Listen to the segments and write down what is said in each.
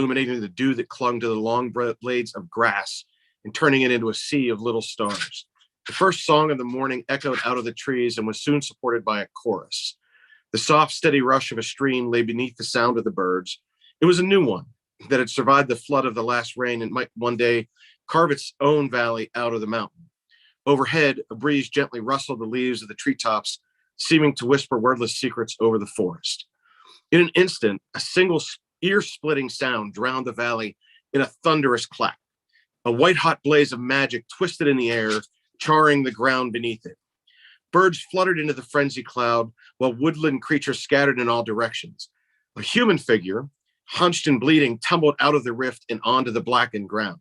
illuminating the dew that clung to the long blades of grass and turning it into a sea of little stars. The first song of the morning echoed out of the trees and was soon supported by a chorus. The soft, steady rush of a stream lay beneath the sound of the birds. It was a new one that had survived the flood of the last rain and might one day carve its own valley out of the mountain. Overhead, a breeze gently rustled the leaves of the treetops, seeming to whisper wordless secrets over the forest. In an instant, a single ear-splitting sound drowned the valley in a thunderous clap. A white-hot blaze of magic twisted in the air, charring the ground beneath it. Birds fluttered into the frenzy cloud, while woodland creatures scattered in all directions. A human figure, hunched and bleeding, tumbled out of the rift and onto the blackened ground.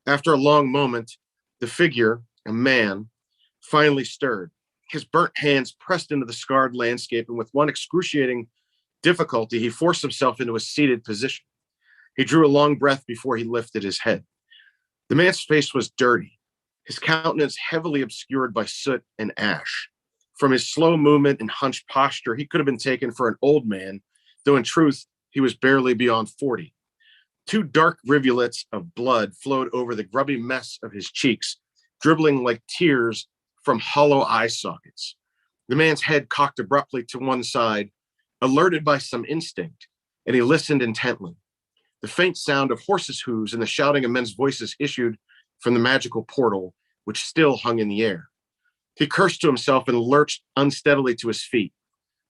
After a long moment, the figure, a man, finally stirred. His burnt hands pressed into the scarred landscape, and with one excruciating difficulty, he forced himself into a seated position. He drew a long breath before he lifted his head. The man's face was dirty, his countenance heavily obscured by soot and ash. From his slow movement and hunched posture, he could have been taken for an old man, though in truth, he was barely beyond 40. Two dark rivulets of blood flowed over the grubby mess of his cheeks, dribbling like tears from hollow eye sockets. The man's head cocked abruptly to one side, alerted by some instinct, and he listened intently. The faint sound of horses' hooves and the shouting of men's voices issued from the magical portal, which still hung in the air. He cursed to himself and lurched unsteadily to his feet.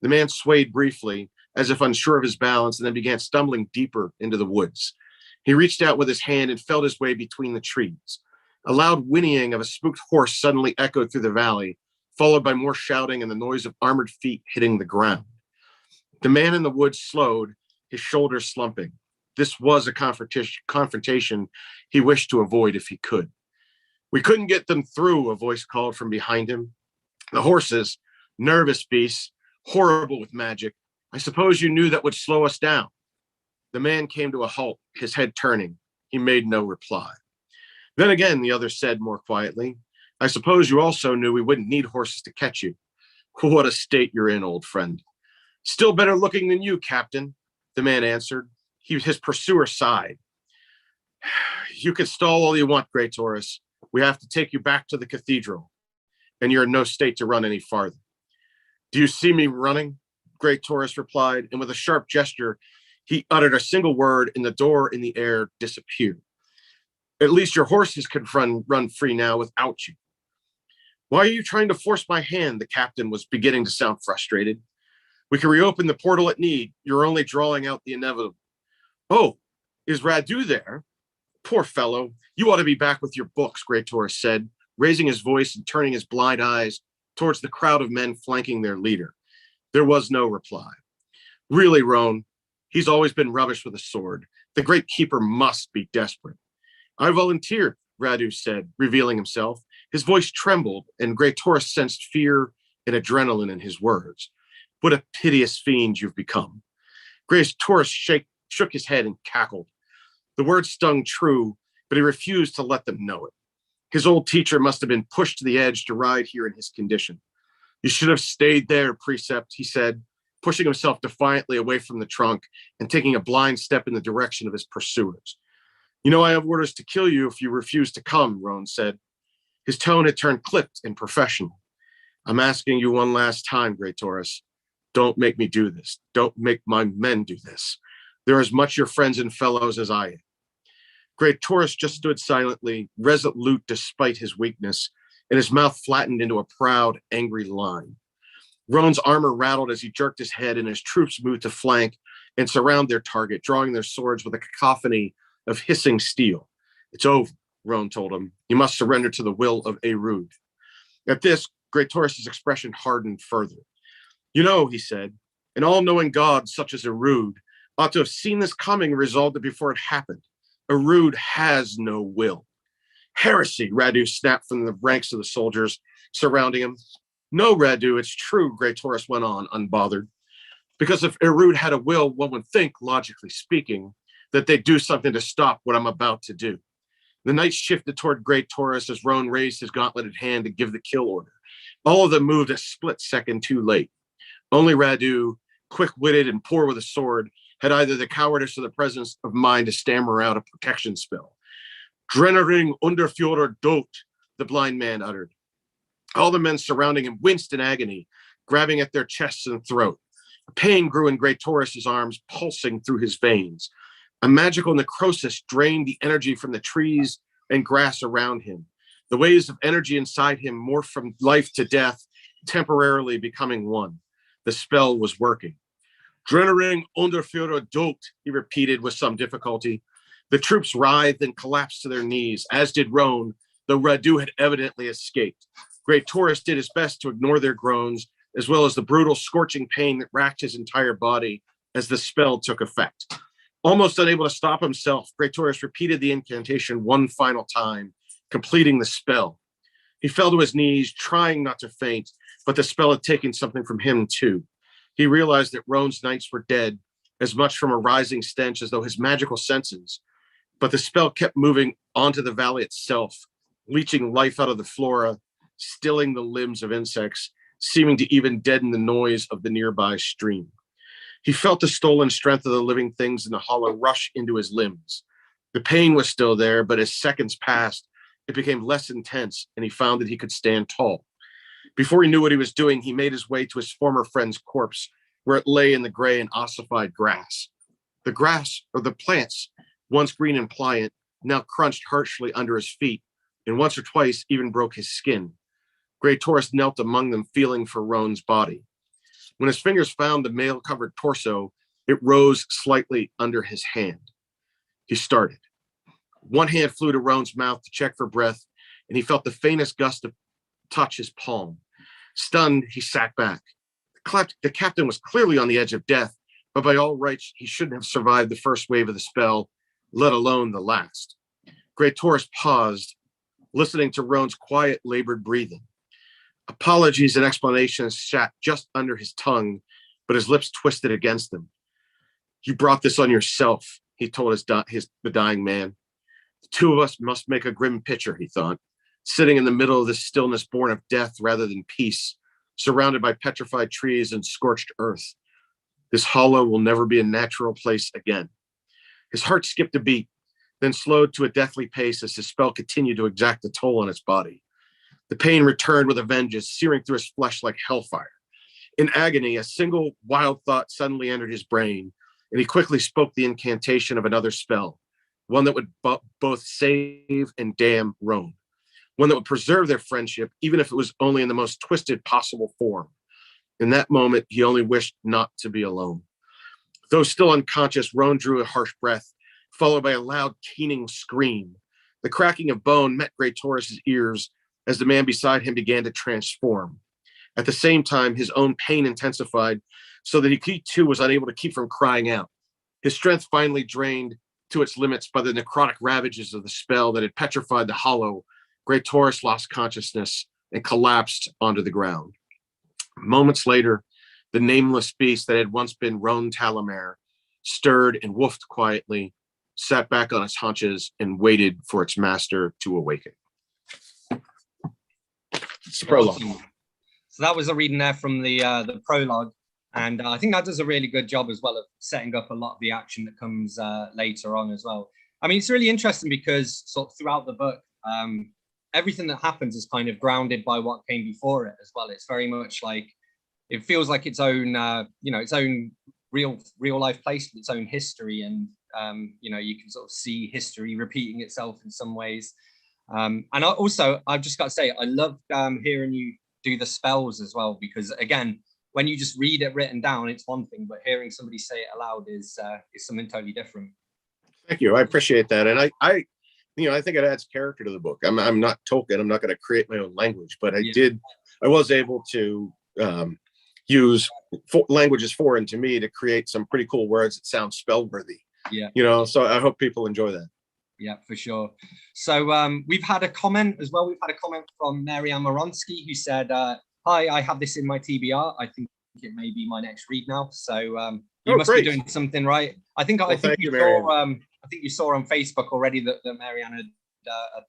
The man swayed briefly, as if unsure of his balance, and then began stumbling deeper into the woods. He reached out with his hand and felt his way between the trees. A loud whinnying of a spooked horse suddenly echoed through the valley, followed by more shouting and the noise of armored feet hitting the ground. The man in the woods slowed, his shoulders slumping. This was a confrontation he wished to avoid if he could. "We couldn't get them through," a voice called from behind him. "The horses, nervous beasts, horrible with magic. I suppose you knew that would slow us down." The man came to a halt, his head turning. He made no reply. "Then again," the other said more quietly, "I suppose you also knew we wouldn't need horses to catch you. What a state you're in, old friend." "Still better looking than you, Captain," the man answered. His pursuer sighed. "You can stall all you want, Grey Taurus. We have to take you back to the cathedral, and you're in no state to run any farther." "Do you see me running?" Grey Taurus replied, and with a sharp gesture, he uttered a single word, and the door in the air disappeared. "At least your horses can run free now without you." "Why are you trying to force my hand?" The captain was beginning to sound frustrated. "We can reopen the portal at need. You're only drawing out the inevitable." "Oh, is Radu there?" "Poor fellow, you ought to be back with your books," Grey Taurus said, raising his voice and turning his blind eyes towards the crowd of men flanking their leader. There was no reply. "Really, Roan, he's always been rubbish with a sword. The great keeper must be desperate." "I volunteered," Radu said, revealing himself. His voice trembled, and Grey Taurus sensed fear and adrenaline in his words. "What a piteous fiend you've become." Grey Taurus shook his head and cackled. The words stung true, but he refused to let them know it. His old teacher must have been pushed to the edge to ride here in his condition. "You should have stayed there, Precept," he said, pushing himself defiantly away from the trunk and taking a blind step in the direction of his pursuers. "You know I have orders to kill you if you refuse to come," Roan said. His tone had turned clipped and professional. "I'm asking you one last time, Grey Taurus. Don't make me do this. Don't make my men do this. They're as much your friends and fellows as I am." Grey Taurus just stood silently, resolute despite his weakness, and his mouth flattened into a proud, angry line. Roan's armor rattled as he jerked his head, and his troops moved to flank and surround their target, drawing their swords with a cacophony of hissing steel. "It's over," Roan told him. "You must surrender to the will of Erud." At this, Grey Taurus's expression hardened further. "You know," he said, "an all-knowing god such as Erud ought to have seen this coming and resolved it before it happened. Erud has no will." "Heresy," Radu snapped from the ranks of the soldiers surrounding him. "No, Radu, it's true," Grey Taurus went on, unbothered. "Because if Erud had a will, one would think, logically speaking, that they'd do something to stop what I'm about to do." The knights shifted toward Grey Taurus as Roan raised his gauntleted hand to give the kill order. All of them moved a split second too late. Only Radu, quick-witted and poor with a sword, had either the cowardice or the presence of mind to stammer out a protection spell. Drennering Underführer Dot, the blind man uttered. All the men surrounding him winced in agony, grabbing at their chests and throat. Pain grew in Great Taurus's arms, pulsing through his veins. A magical necrosis drained the energy from the trees and grass around him. The waves of energy inside him morphed from life to death, temporarily becoming one. The spell was working. Drennering Underführer Dot, he repeated with some difficulty. The troops writhed and collapsed to their knees, as did Roan, though Radu had evidently escaped. Great Taurus did his best to ignore their groans, as well as the brutal, scorching pain that racked his entire body as the spell took effect. Almost unable to stop himself, Great Taurus repeated the incantation one final time, completing the spell. He fell to his knees, trying not to faint, but the spell had taken something from him too. He realized that Roan's knights were dead, as much from a rising stench as though his magical senses. But the spell kept moving onto the valley itself, leeching life out of the flora, stilling the limbs of insects, seeming to even deaden the noise of the nearby stream. He felt the stolen strength of the living things in the hollow rush into his limbs. The pain was still there, but as seconds passed, it became less intense, and he found that he could stand tall. Before he knew what he was doing, he made his way to his former friend's corpse, where it lay in the gray and ossified grass. The grass, or the plants, once green and pliant, now crunched harshly under his feet, and once or twice even broke his skin. Great Taurus knelt among them, feeling for Roan's body. When his fingers found the mail-covered torso, it rose slightly under his hand. He started. One hand flew to Roan's mouth to check for breath, and he felt the faintest gust of touch his palm. Stunned, he sat back. The captain was clearly on the edge of death, but by all rights, he shouldn't have survived the first wave of the spell, let alone the last. Great Taurus paused, listening to Roan's quiet, labored breathing. Apologies and explanations sat just under his tongue, but his lips twisted against them. You brought this on yourself, he told the dying man. The two of us must make a grim picture, he thought, sitting in the middle of this stillness born of death rather than peace, surrounded by petrified trees and scorched earth. This hollow will never be a natural place again. His heart skipped a beat, then slowed to a deathly pace as his spell continued to exact a toll on his body. The pain returned with a vengeance, searing through his flesh like hellfire. In agony, a single wild thought suddenly entered his brain, and he quickly spoke the incantation of another spell, one that would both save and damn Roan, one that would preserve their friendship, even if it was only in the most twisted possible form. In that moment, he only wished not to be alone. Though still unconscious, Roan drew a harsh breath, followed by a loud, keening scream. The cracking of bone met Great Taurus's ears as the man beside him began to transform. At the same time, his own pain intensified so that he too was unable to keep from crying out. His strength finally drained to its limits by the necrotic ravages of the spell that had petrified the hollow. Great Taurus lost consciousness and collapsed onto the ground. Moments later, the nameless beast that had once been Roan Talamer stirred and woofed quietly, sat back on its haunches, and waited for its master to awaken. It's the prologue. So that was a reading there from the prologue, and I think that does a really good job as well of setting up a lot of the action that comes later on as well. I mean, it's really interesting because sort of throughout the book, everything that happens is kind of grounded by what came before it as well. It's very much like, it feels like its own, its own real life place with its own history, and you can sort of see history repeating itself in some ways. And I've just got to say, I love hearing you do the spells as well, because again, when you just read it written down, it's one thing, but hearing somebody say it aloud is something totally different. Thank you. I appreciate that. And I think it adds character to the book. I'm not Tolkien. I'm not going to create my own language, but I was able to use languages foreign to me to create some pretty cool words that sound spell worthy. Yeah. So I hope people enjoy that. Yeah, for sure. So we've had a comment as well. We've had a comment from Marianne Moronsky, who said, hi, I have this in my TBR. I think it may be my next read now. So you must be doing something right. I think you saw on Facebook already that Marianne had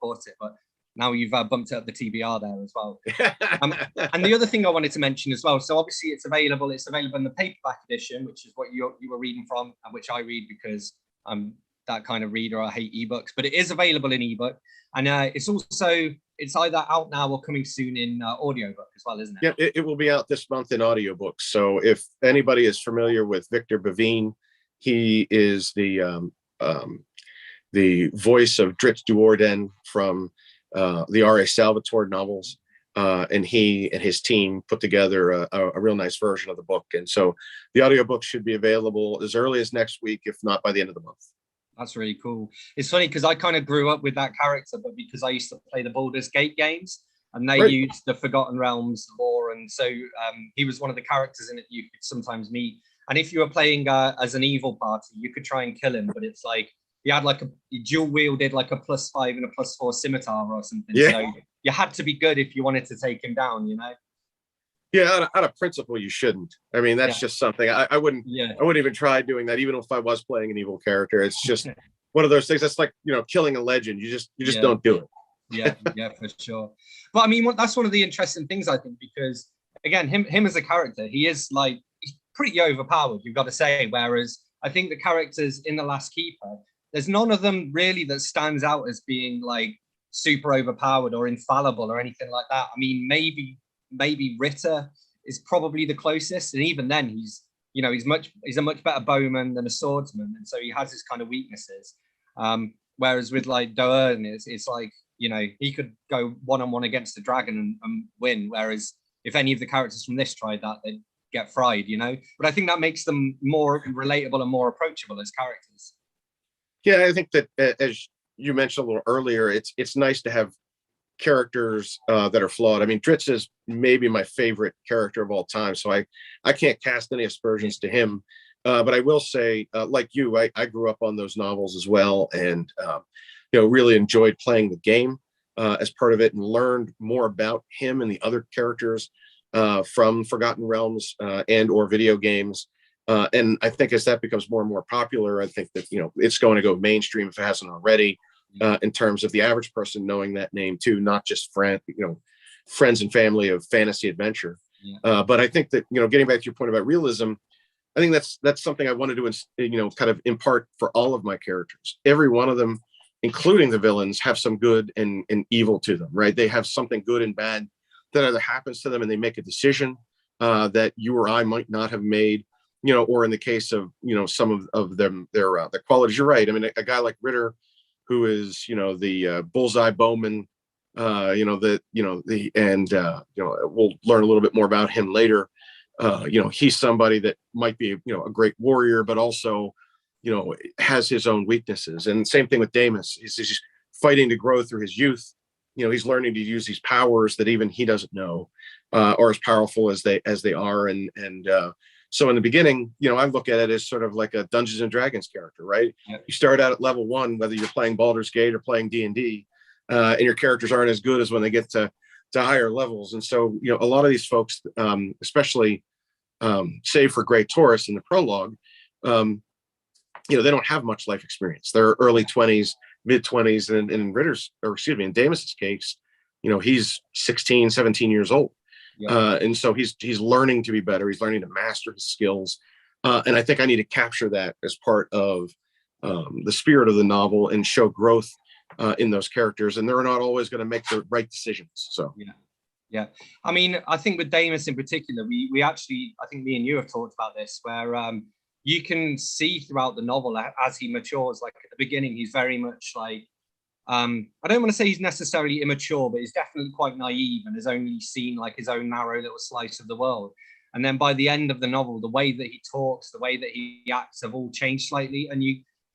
bought it. But now you've bumped up the TBR there as well. And the other thing I wanted to mention as well, so obviously it's available in the paperback edition, which is what you were reading from, and which I read because I'm that kind of reader. I hate ebooks, but it is available in ebook, and it's either out now or coming soon in audiobook as well, isn't it? Yeah, it will be out this month in audiobooks. So if anybody is familiar with Victor Bavine, he is the voice of Dritz Duorden from the R.A. Salvatore novels. And he and his team put together a real nice version of the book. And so the audiobook should be available as early as next week, if not by the end of the month. That's really cool. It's funny because I kind of grew up with that character, but because I used to play the Baldur's Gate games, and they used the Forgotten Realms lore, and so he was one of the characters in it you could sometimes meet. And if you were playing as an evil party, you could try and kill him, but it's like he had like he dual wielded like a +5 and a +4 scimitar or something. Yeah. So you had to be good if you wanted to take him down, you know? Yeah, out of principle, you shouldn't. I mean, that's just something I wouldn't. Yeah. I wouldn't even try doing that, even if I was playing an evil character. It's just one of those things. That's like, killing a legend. You just don't do it. Yeah, for sure. But I mean, that's one of the interesting things, I think, because again, him as a character, he's pretty overpowered, you've got to say. Whereas I think the characters in The Last Keeper, there's none of them really that stands out as being like super overpowered or infallible or anything like that. I mean, maybe Ritter is probably the closest, and even then he's a much better bowman than a swordsman, and so he has his kind of weaknesses. Whereas with like Do'Urden, it's like, he could go one-on-one against the dragon and win, whereas if any of the characters from this tried that, they'd get fried, but I think that makes them more relatable and more approachable as characters. Yeah, I think that, as you mentioned a little earlier, it's nice to have characters that are flawed. I mean, Dritz is maybe my favorite character of all time, so I can't cast any aspersions to him. But I will say, like you, I grew up on those novels as well, and really enjoyed playing the game as part of it, and learned more about him and the other characters from Forgotten Realms and or video games. And I think as that becomes more and more popular, I think that it's going to go mainstream if it hasn't already. In terms of the average person knowing that name too, not just friends and family of fantasy adventure. Yeah. But I think that, getting back to your point about realism, I think that's something I wanted to, kind of impart for all of my characters. Every one of them, including the villains, have some good and evil to them, right? They have something good and bad that either happens to them and they make a decision that you or I might not have made, or in the case of, some of them, their qualities. You're right. I mean, a guy like Ritter, who is, the bullseye bowman, we'll learn a little bit more about him later. He's somebody that might be, a great warrior, but also, has his own weaknesses. And same thing with Damus. He's fighting to grow through his youth. He's learning to use these powers that even he doesn't know, or as powerful as they are. And so in the beginning, I look at it as sort of like a Dungeons and Dragons character, right? Yep. You start out at level 1, whether you're playing Baldur's Gate or playing D&D, and your characters aren't as good as when they get to higher levels. And so, a lot of these folks, especially save for Grey Taurus in the prologue, they don't have much life experience. They're early 20s, mid 20s, and in Damus's case, he's 16, 17 years old. Yeah. And so he's learning to be better. He's learning to master his skills. And I think I need to capture that as part of the spirit of the novel and show growth in those characters. And they're not always going to make the right decisions. So, yeah. I mean, I think with Damus in particular, we actually, I think me and you have talked about this, where you can see throughout the novel as he matures. Like at the beginning, he's very much like, I don't want to say he's necessarily immature, but he's definitely quite naive and has only seen like his own narrow little slice of the world. And then by the end of the novel, the way that he talks, the way that he acts have all changed slightly. And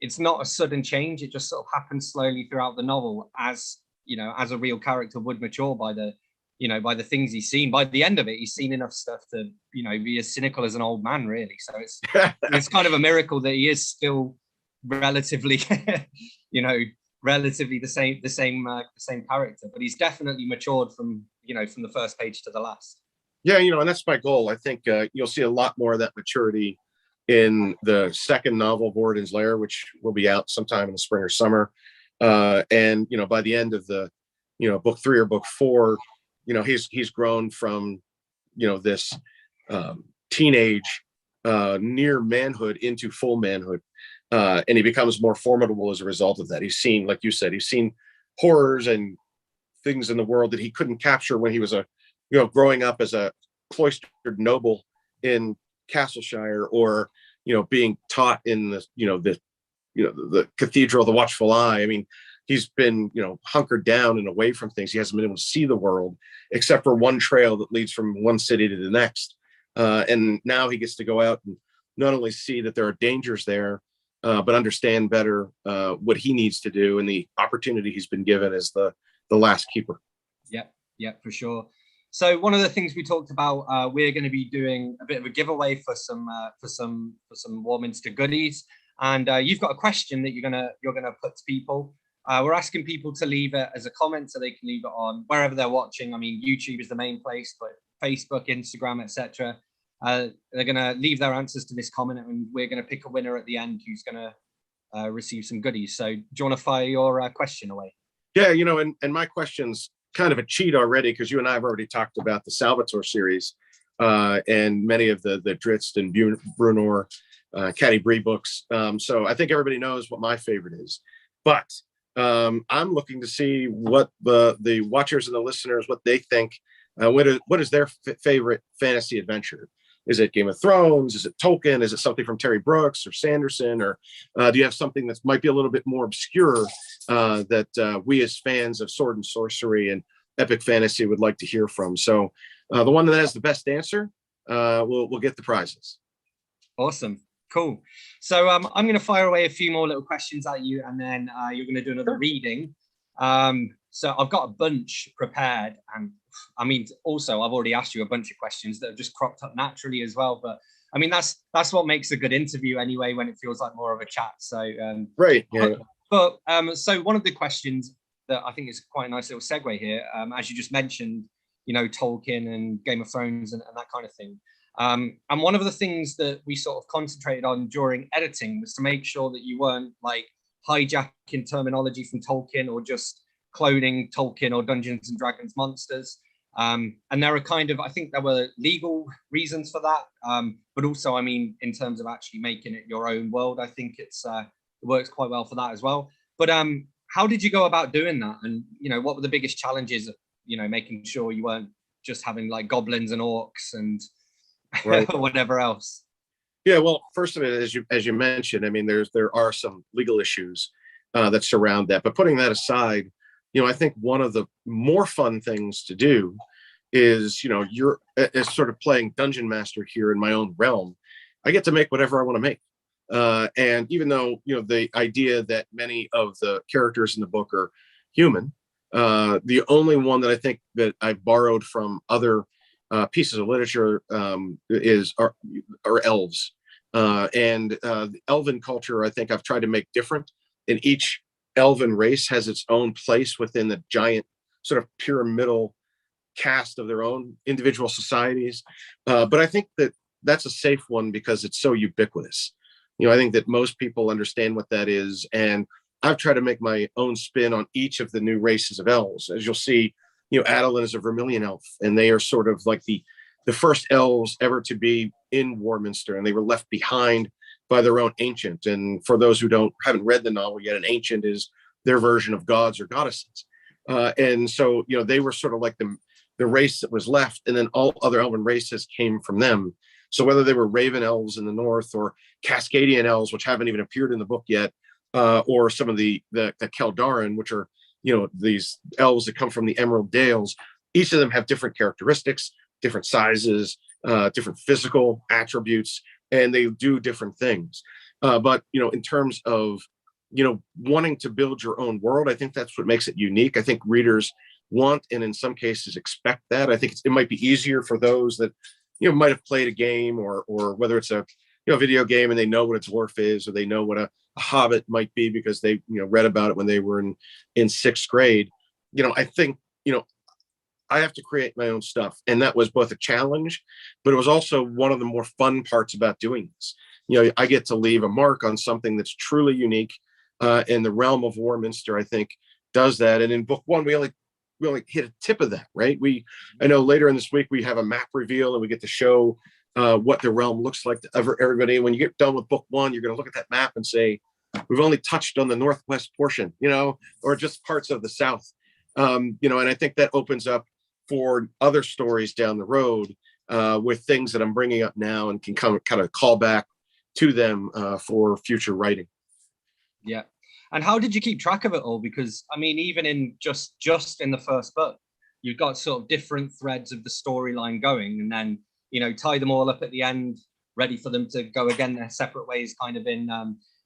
it's not a sudden change. It just sort of happens slowly throughout the novel as a real character would mature by the things he's seen. By the end of it, he's seen enough stuff to, be as cynical as an old man, really. So it's kind of a miracle that he is still relatively, relatively the same character, but he's definitely matured from the first page to the last. Yeah, and that's my goal. I think you'll see a lot more of that maturity in the second novel, Vorden's Lair, which will be out sometime in the spring or summer. And by the end of the book 3 or book 4, he's grown from, this teenage near manhood into full manhood. And he becomes more formidable as a result of that. He's seen, like you said, he's seen horrors and things in the world that he couldn't capture when he was growing up as a cloistered noble in Castleshire, or, being taught in the cathedral of the Watchful Eye. I mean, he's been, hunkered down and away from things. He hasn't been able to see the world except for one trail that leads from one city to the next. And now he gets to go out and not only see that there are dangers there, but understand better what he needs to do and the opportunity he's been given as the last keeper. Yeah, for sure. So one of the things we talked about, we're going to be doing a bit of a giveaway for some Warminster goodies, and you've got a question that you're gonna put to people. We're asking people to leave it as a comment, so they can leave it on wherever they're watching. I mean, YouTube is the main place, but Facebook, Instagram, etc. They're gonna leave their answers to this comment, and we're gonna pick a winner at the end who's gonna receive some goodies. So do you want to fire your question away? Yeah, and my question's kind of a cheat already, because you and I have already talked about the Salvatore series and many of the Drizzt and Brunor, Caddy Bree books. So I think everybody knows what my favorite is, but I'm looking to see what the watchers and the listeners, what they think. What is their favorite fantasy adventure? Is it Game of Thrones? Is it Tolkien? Is it something from Terry Brooks or Sanderson? Or do you have something that might be a little bit more obscure that we as fans of sword and sorcery and epic fantasy would like to hear from? So the one that has the best answer will get the prizes. Awesome. Cool. So I'm going to fire away a few more little questions at you, and then you're going to do another reading. So I've got a bunch prepared, and I mean, also I've already asked you a bunch of questions that have just cropped up naturally as well. But I mean, that's what makes a good interview anyway, when it feels like more of a chat. So right. Yeah. But so one of the questions that I think is quite a nice little segue here, as you just mentioned, Tolkien and Game of Thrones and that kind of thing. And one of the things that we sort of concentrated on during editing was to make sure that you weren't like hijacking terminology from Tolkien or just cloning Tolkien or Dungeons and Dragons monsters. And there are I think there were legal reasons for that. But also, I mean, in terms of actually making it your own world, I think it works quite well for that as well. But how did you go about doing that? And, what were the biggest challenges of, making sure you weren't just having like goblins and orcs and right. whatever else? Yeah, well, first of it, as you mentioned, I mean, there are some legal issues that surround that. But putting that aside, I think one of the more fun things to do is, you're as sort of playing dungeon master here in my own realm. I get to make whatever I want to make. And even though, the idea that many of the characters in the book are human, the only one that I think that I've borrowed from other pieces of literature are elves. And the elven culture, I think I've tried to make different. And each elven race has its own place within the giant sort of pyramidal cast of their own individual societies. But I think that that's a safe one because it's so ubiquitous. I think that most people understand what that is. And I've tried to make my own spin on each of the new races of elves. As you'll see, Adolin is a Vermilion elf, and they are sort of like the first elves ever to be in Warminster, and they were left behind by their own ancient. And for those who haven't read the novel yet, an ancient is their version of gods or goddesses. And so, they were sort of like the race that was left, and then all other elven races came from them. So whether they were Raven elves in the north or Cascadian elves, which haven't even appeared in the book yet, or some of the Keldarin, which are, these elves that come from the Emerald Dales, each of them have different characteristics, different sizes, different physical attributes, and they do different things. But, in terms of, wanting to build your own world, I think that's what makes it unique. I think readers want, and in some cases expect that. I think it might be easier for those that, might have played a game or whether it's a, video game and they know what a dwarf is, or they know what a hobbit might be because they, read about it when they were in sixth grade. I think, I have to create my own stuff. And that was both a challenge, but it was also one of the more fun parts about doing this. I get to leave a mark on something that's truly unique. In the realm of Warminster, I think, does that. And in book one, we only only hit a tip of that, right? I know later in this week we have a map reveal and we get to show what the realm looks like to everybody. When you get done with book one, you're going to look at that map and say, we've only touched on the northwest portion, or just parts of the south. And I think that opens up for other stories down the road with things that I'm bringing up now and can kind of call back to them for future writing. Yeah. And how did you keep track of it all? Because I mean, even in just in the first book, you've got sort of different threads of the storyline going, and then tie them all up at the end, ready for them to go again their separate ways, kind of in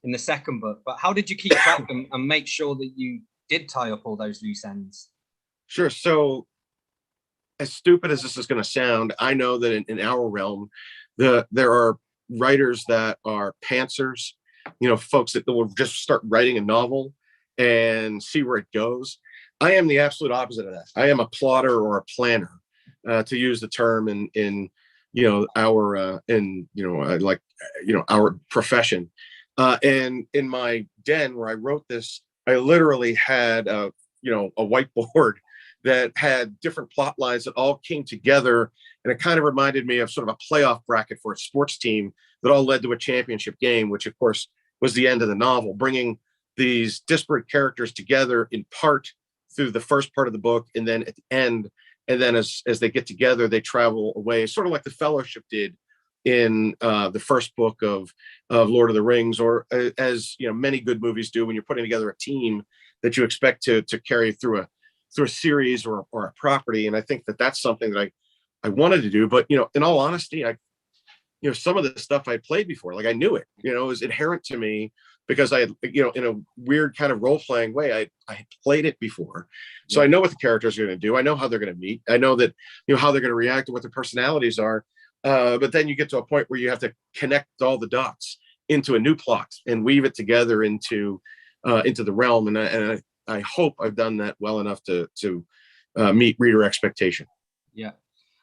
the second book. But how did you keep track and make sure that you did tie up all those loose ends? Sure. So, as stupid as this is going to sound, I know that in our realm, there are writers that are pantsers, folks that will just start writing a novel and see where it goes. I am the absolute opposite of that. I am a plotter or a planner, to use the term in our profession. And in my den where I wrote this, I literally had a whiteboard that had different plot lines that all came together, and it kind of reminded me of sort of a playoff bracket for a sports team that all led to a championship game, which of course was the end of the novel, bringing these disparate characters together in part through the first part of the book, and then at the end, and then as they get together, they travel away, sort of like the Fellowship did in the first book of Lord of the Rings, or as many good movies do when you're putting together a team that you expect to carry through a series or a property. And I think that that's something that I wanted to do. But in all honesty, some of the stuff I played before, like I knew it, it was inherent to me because I had, in a weird kind of role-playing way, I had played it before. So I know what the characters are going to do. I know how they're going to meet. I know that, how they're going to react and what their personalities are. But then you get to a point where you have to connect all the dots into a new plot and weave it together into the realm. And I hope I've done that well enough to meet reader expectation. Yeah.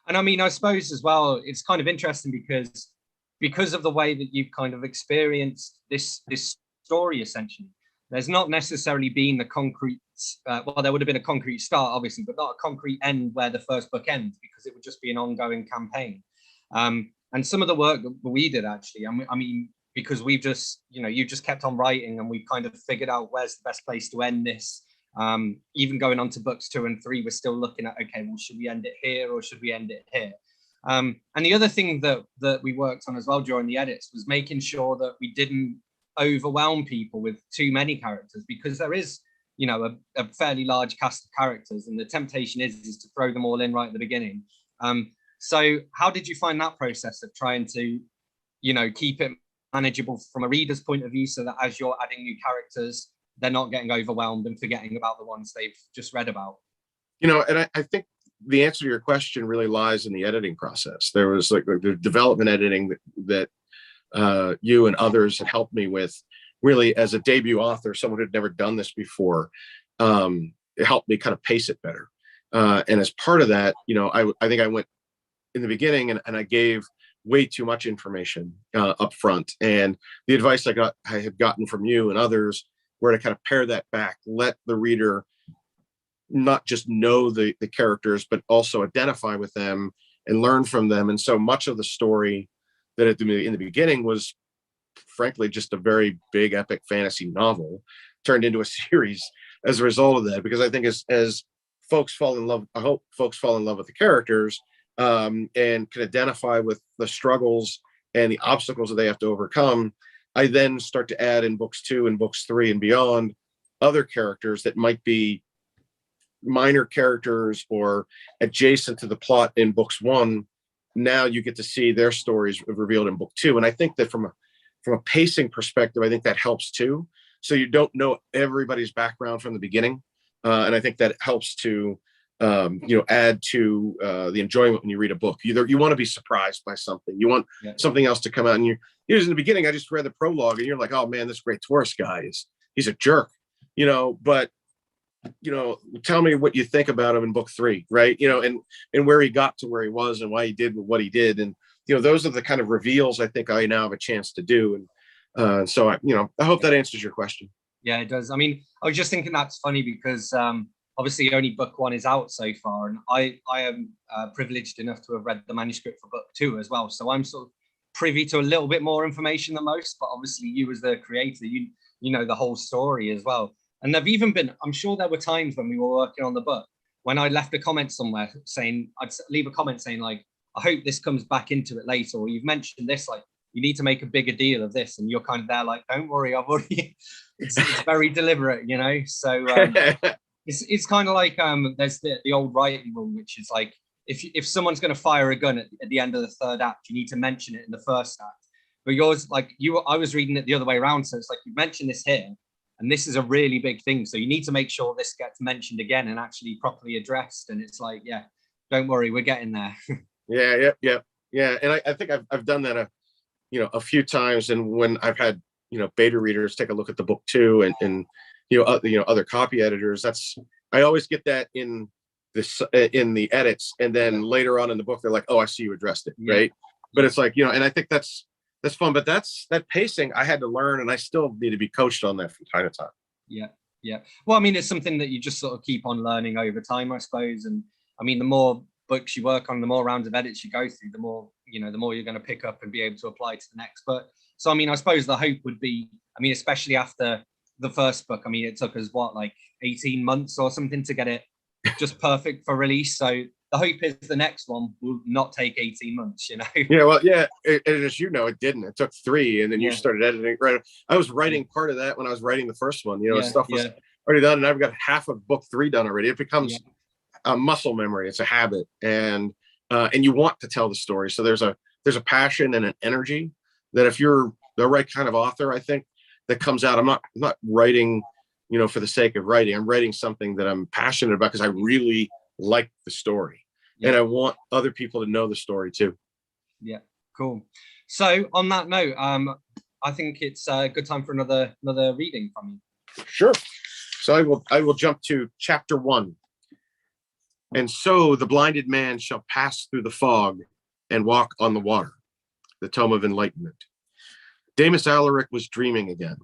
And I mean, I suppose as well, it's kind of interesting because of the way that you've kind of experienced this story, essentially. There's not necessarily been the concrete, well, there would have been a concrete start, obviously, but not a concrete end where the first book ends, because it would just be an ongoing campaign. And some of the work that we did, actually, I mean, because we've just, you just kept on writing and we kind of figured out where's the best place to end this. Even going on to books 2 and 3, we're still looking at, okay, well, should we end it here or should we end it here? And the other thing that we worked on as well during the edits was making sure that we didn't overwhelm people with too many characters, because there is, a fairly large cast of characters, and the temptation is to throw them all in right at the beginning. So how did you find that process of trying to, keep it manageable from a reader's point of view, so that as you're adding new characters, they're not getting overwhelmed and forgetting about the ones they've just read about? And I think the answer to your question really lies in the editing process. There was like the development editing that you and others had helped me with, really as a debut author, someone who'd never done this before. It helped me kind of pace it better. And as part of that, I think I went in the beginning and I gave way too much information up front. And the advice I had gotten from you and others were to kind of pare that back, let the reader not just know the characters, but also identify with them and learn from them. And so much of the story that in the beginning was frankly just a very big epic fantasy novel turned into a series as a result of that. Because I think as folks fall in love, I hope folks fall in love with the characters and can identify with the struggles and the obstacles that they have to overcome. I then start to add in books 2 and books 3 and beyond other characters that might be minor characters or adjacent to the plot in books 1. Now you get to see their stories revealed in book 2. And I think that from a pacing perspective, I think that helps too. So you don't know everybody's background from the beginning. And I think that helps to, add to the enjoyment when you read a book. Either you want to be surprised by something, you want something else to come out, and here's in the beginning, I just read the prologue and you're like, oh man, this great tourist guy he's a jerk, but tell me what you think about him in book 3, right? And where he got to where he was and why he did what he did. And, those are the kind of reveals I think I now have a chance to do. And so I hope that answers your question. Yeah, it does. I mean, I was just thinking that's funny because, obviously only book one is out so far, and I am privileged enough to have read the manuscript for book two as well. So I'm sort of privy to a little bit more information than most, but obviously you as the creator, you know the whole story as well. And there've even been, I'm sure there were times when we were working on the book when I left a comment somewhere saying, I'd leave a comment saying like, I hope this comes back into it later, or you've mentioned this, like you need to make a bigger deal of this, and you're kind of there like, don't worry, I've already. It's very deliberate, you know. So it's kind of like there's the old writing rule, which is like if someone's going to fire a gun at the end of the third act, you need to mention it in the first act. But yours, like I was reading it the other way around, so it's like you mentioned this here, and this is a really big thing, so you need to make sure this gets mentioned again and actually properly addressed. And it's like, yeah, don't worry, we're getting there. Yeah. And I think I've done that a few times, and when I've had beta readers take a look at the book too, and other copy editors, I always get that in the edits, and then later on in the book they're like, oh, I see you addressed it, right? But it's like, and I think that's fun, but that pacing I had to learn, and I still need to be coached on that from time to time. Yeah. Well, I mean, it's something that you just sort of keep on learning over time, I suppose. And I mean, the more books you work on, the more rounds of edits you go through, the more you're going to pick up and be able to apply to the next book. So I mean, I suppose the hope would be, I mean, especially after the first book, I mean, it took us like 18 months or something to get it just perfect for release. So the hope is the next one will not take 18 months, Yeah, well, yeah, and as you know, it didn't. It took 3, and then you started editing. Right, I was writing part of that when I was writing the first one. Stuff was already done, and I've got half of book 3 done already. It becomes a muscle memory. It's a habit, and you want to tell the story. So there's a passion and an energy that if you're the right kind of author, I think that comes out. I'm not writing, for the sake of writing. I'm writing something that I'm passionate about because I really like the story, and I want other people to know the story too. Yeah, cool. So on that note, I think it's a good time for another reading from you. Sure. So I will jump to chapter 1. And so the blinded man shall pass through the fog and walk on the water. The Tome of Enlightenment. Damus Alaric was dreaming again.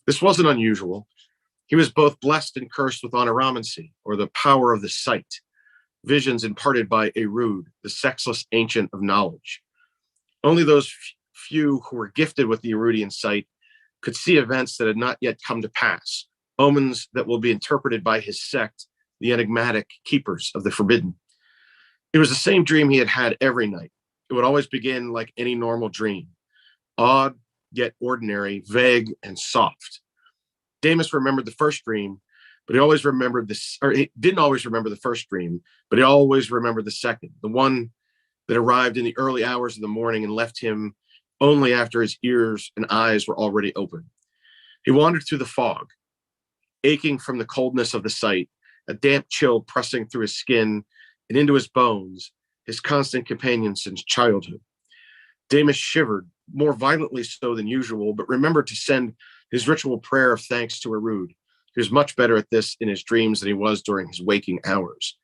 This wasn't unusual. He was both blessed and cursed with onoramancy, or the power of the sight, visions imparted by Erud, the sexless ancient of knowledge. Only those few who were gifted with the Erudian sight could see events that had not yet come to pass, omens that will be interpreted by his sect, the enigmatic keepers of the forbidden. It was the same dream he had had every night. It would always begin like any normal dream, odd yet ordinary, vague and soft. Damus remembered the first dream, but he always remembered this, or he didn't always remember the first dream, but he always remembered the second, the one that arrived in the early hours of the morning and left him only after his ears and eyes were already open. He wandered through the fog, aching from the coldness of the sight, a damp chill pressing through his skin and into his bones, his constant companion since childhood. Damus shivered, more violently so than usual, but remembered to send his ritual prayer of thanks to Erud. He was much better at this in his dreams than he was during his waking hours.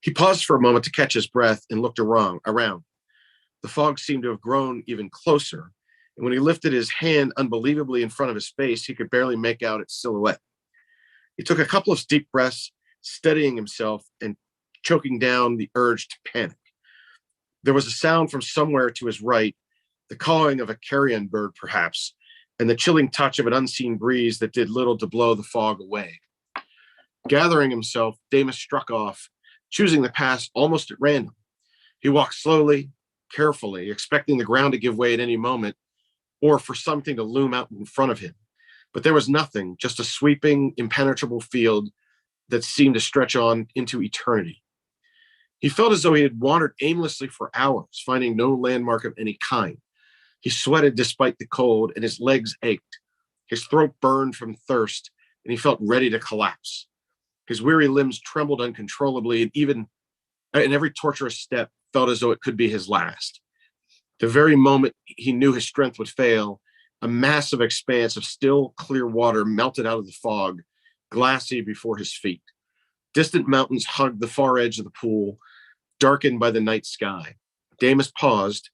He paused for a moment to catch his breath and looked around. The fog seemed to have grown even closer, and when he lifted his hand unbelievably in front of his face, he could barely make out its silhouette. He took a couple of deep breaths, steadying himself and choking down the urge to panic. There was a sound from somewhere to his right, the cawing of a carrion bird, perhaps, and the chilling touch of an unseen breeze that did little to blow the fog away. Gathering himself, Damus struck off, choosing the path almost at random. He walked slowly, carefully, expecting the ground to give way at any moment or for something to loom out in front of him. But there was nothing, just a sweeping, impenetrable field that seemed to stretch on into eternity. He felt as though he had wandered aimlessly for hours, finding no landmark of any kind. He sweated despite the cold, and his legs ached. His throat burned from thirst, and he felt ready to collapse. His weary limbs trembled uncontrollably, and even in every torturous step felt as though it could be his last. The very moment he knew his strength would fail, a massive expanse of still, clear water melted out of the fog, glassy before his feet. Distant mountains hugged the far edge of the pool, darkened by the night sky. Damus paused,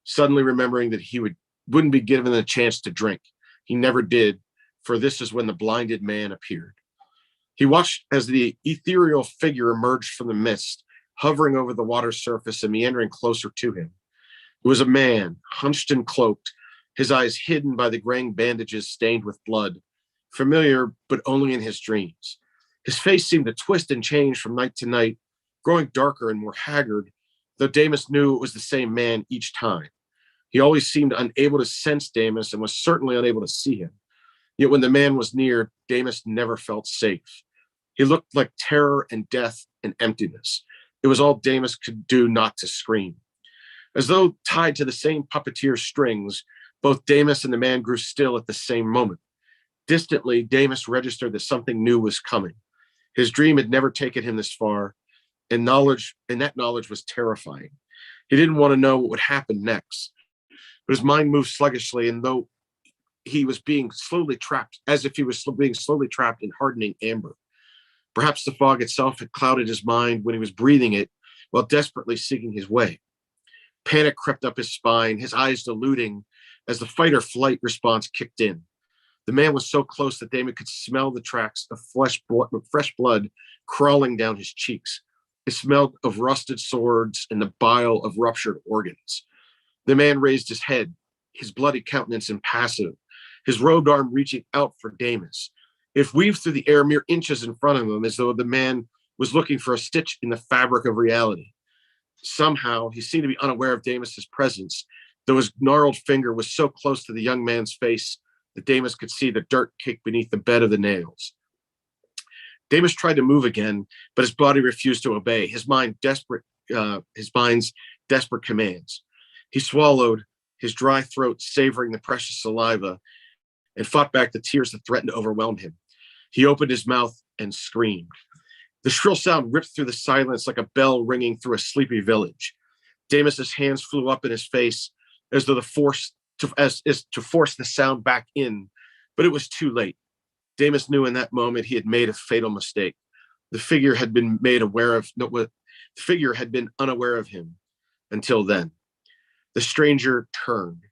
suddenly remembering that he wouldn't be given a chance to drink. He never did, for this is when the blinded man appeared. He watched as the ethereal figure emerged from the mist, hovering over the water's surface and meandering closer to him. It was a man, hunched and cloaked, his eyes hidden by the graying bandages stained with blood, familiar but only in his dreams. His face seemed to twist and change from night to night, growing darker and more haggard, though Damis knew it was the same man each time. He always seemed unable to sense Damis and was certainly unable to see him. Yet when the man was near, Damis never felt safe. He looked like terror and death and emptiness. It was all Damis could do not to scream. As though tied to the same puppeteer's strings, both Damis and the man grew still at the same moment. Distantly, Damis registered that something new was coming. His dream had never taken him this far, and that knowledge was terrifying. He didn't want to know what would happen next. But his mind moved sluggishly, and though he was being slowly trapped, as if he was being slowly trapped in hardening amber. Perhaps the fog itself had clouded his mind when he was breathing it while desperately seeking his way. Panic crept up his spine, his eyes diluting as the fight or flight response kicked in. The man was so close that Damon could smell the tracks of fresh blood crawling down his cheeks. It smelled of rusted swords and the bile of ruptured organs. The man raised his head, his bloody countenance impassive, his robed arm reaching out for Damis. It weaved through the air mere inches in front of him, as though the man was looking for a stitch in the fabric of reality. Somehow, he seemed to be unaware of Damas's presence, though his gnarled finger was so close to the young man's face that Damis could see the dirt caked beneath the bed of the nails. Damis tried to move again, but his body refused to obey, his mind's desperate commands. He swallowed, his dry throat savoring the precious saliva, and fought back the tears that threatened to overwhelm him. He opened his mouth and screamed. The shrill sound ripped through the silence like a bell ringing through a sleepy village. Damas's hands flew up in his face as though to force the sound back in, but it was too late. Damis knew in that moment he had made a fatal mistake. The figure had been unaware of him until then. The stranger turned.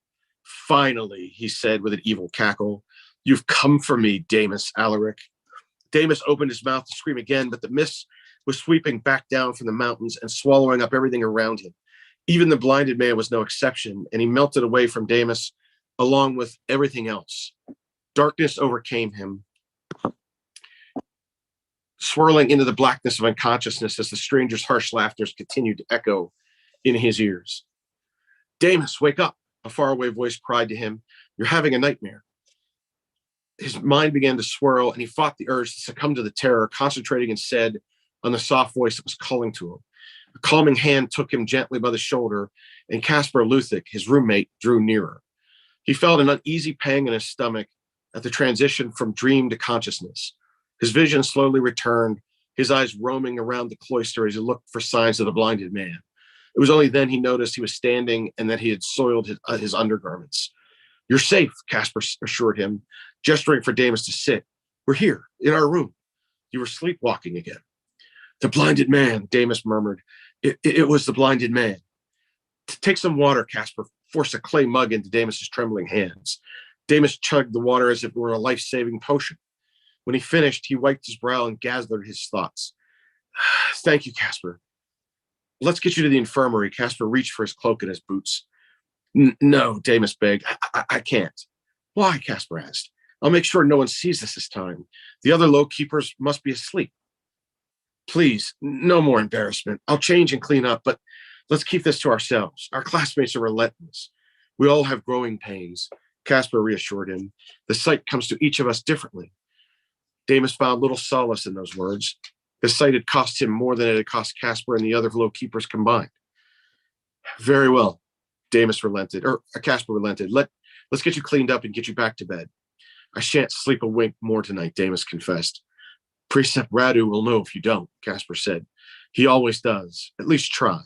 Finally, he said with an evil cackle, "You've come for me, Damis Alaric." Damis opened his mouth to scream again, but the mist was sweeping back down from the mountains and swallowing up everything around him. Even the blinded man was no exception, and he melted away from Damis along with everything else. Darkness overcame him, swirling into the blackness of unconsciousness as the stranger's harsh laughter continued to echo in his ears. "Damis, wake up," a faraway voice cried to him. "You're having a nightmare." His mind began to swirl, and he fought the urge to succumb to the terror, concentrating instead on the soft voice that was calling to him. A calming hand took him gently by the shoulder, and Caspar Luthik, his roommate, drew nearer. He felt an uneasy pang in his stomach at the transition from dream to consciousness. His vision slowly returned, his eyes roaming around the cloister as he looked for signs of the blinded man. It was only then he noticed he was standing and that he had soiled his undergarments. "You're safe," Caspar assured him, gesturing for Damis to sit. "We're here, in our room. You were sleepwalking again." "The blinded man," Damis murmured. It was the blinded man." "Take some water," Caspar forced a clay mug into Damas's trembling hands. Damis chugged the water as if it were a life-saving potion. When he finished, he wiped his brow and gathered his thoughts. "Thank you, Caspar. Let's get you to the infirmary." Caspar reached for his cloak and his boots. No," Damis begged. I can't." "Why?" Caspar asked. "I'll make sure no one sees us this time. The other low keepers must be asleep." "Please, no more embarrassment. I'll change and clean up, but let's keep this to ourselves. Our classmates are relentless. We all have growing pains," Caspar reassured him. "The sight comes to each of us differently." Damis found little solace in those words. The sight had cost him more than it had cost Caspar and the other low keepers combined. "Very well," Caspar relented. Let's get you cleaned up and get you back to bed." "I shan't sleep a wink more tonight," Damis confessed. "Precept Radu will know if you don't," Caspar said. "He always does. At least try."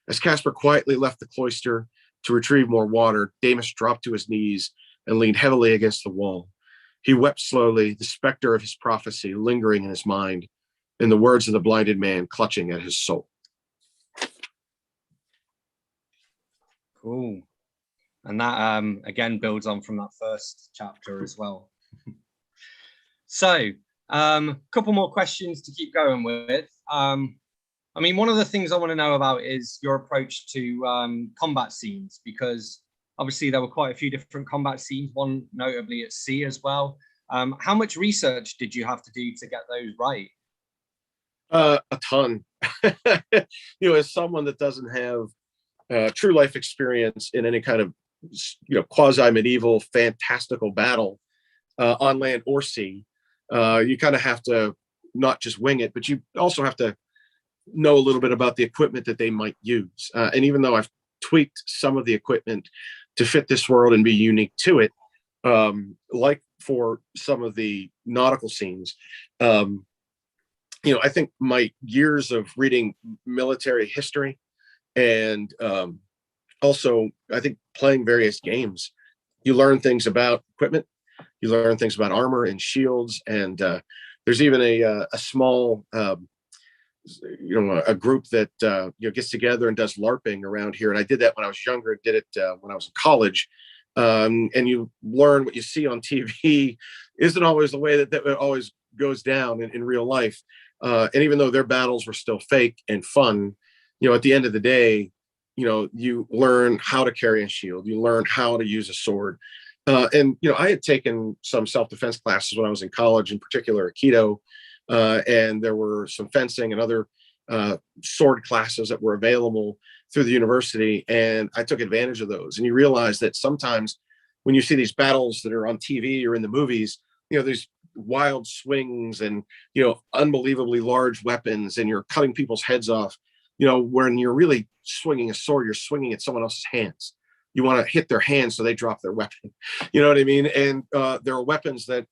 As Caspar quietly left the cloister to retrieve more water, Damis dropped to his knees and leaned heavily against the wall. He wept slowly, the specter of his prophecy lingering in his mind, and the words of the blinded man clutching at his soul. Cool. And that again builds on from that first chapter as well. So Couple more questions to keep going with. I mean, one of the things I want to know about is your approach to combat scenes, because obviously there were quite a few different combat scenes, one notably at sea as well. How much research did you have to do to get those right? A ton. As someone that doesn't have true life experience in any kind of quasi-medieval fantastical battle on land or sea, you kind of have to not just wing it, but you also have to know a little bit about the equipment that they might use. And even though I've tweaked some of the equipment to fit this world and be unique to it, like for some of the nautical scenes, I think my years of reading military history and also I think playing various games, you learn things about equipment, you learn things about armor and shields, and there's even a small a group that gets together and does LARPing around here. And I did that when I was younger, did it when I was in college. And you learn what you see on TV isn't always the way that it always goes down in real life. And even though their battles were still fake and fun, at the end of the day, you learn how to carry a shield, you learn how to use a sword. And I had taken some self-defense classes when I was in college, in particular Aikido. And there were some fencing and other sword classes that were available through the university. And I took advantage of those. And you realize that sometimes when you see these battles that are on TV or in the movies, there's wild swings and, unbelievably large weapons, and you're cutting people's heads off. When you're really swinging a sword, you're swinging at someone else's hands. You want to hit their hands so they drop their weapon. You know what I mean? And there are weapons that,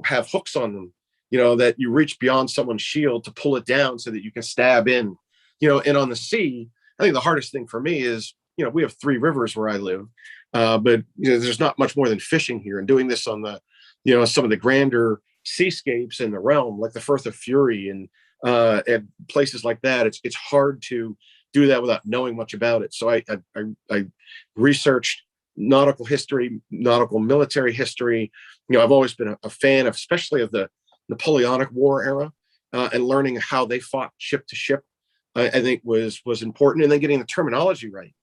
have hooks on them, that you reach beyond someone's shield to pull it down so that you can stab in, and on the sea, I think the hardest thing for me is, we have 3 rivers where I live, but there's not much more than fishing here, and doing this on the, some of the grander seascapes in the realm, like the Firth of Fury and places like that. It's hard to do that without knowing much about it. So I researched nautical history, nautical military history. I've always been a fan of, especially of the Napoleonic War era, and learning how they fought ship to ship, I think was important. And then getting the terminology right.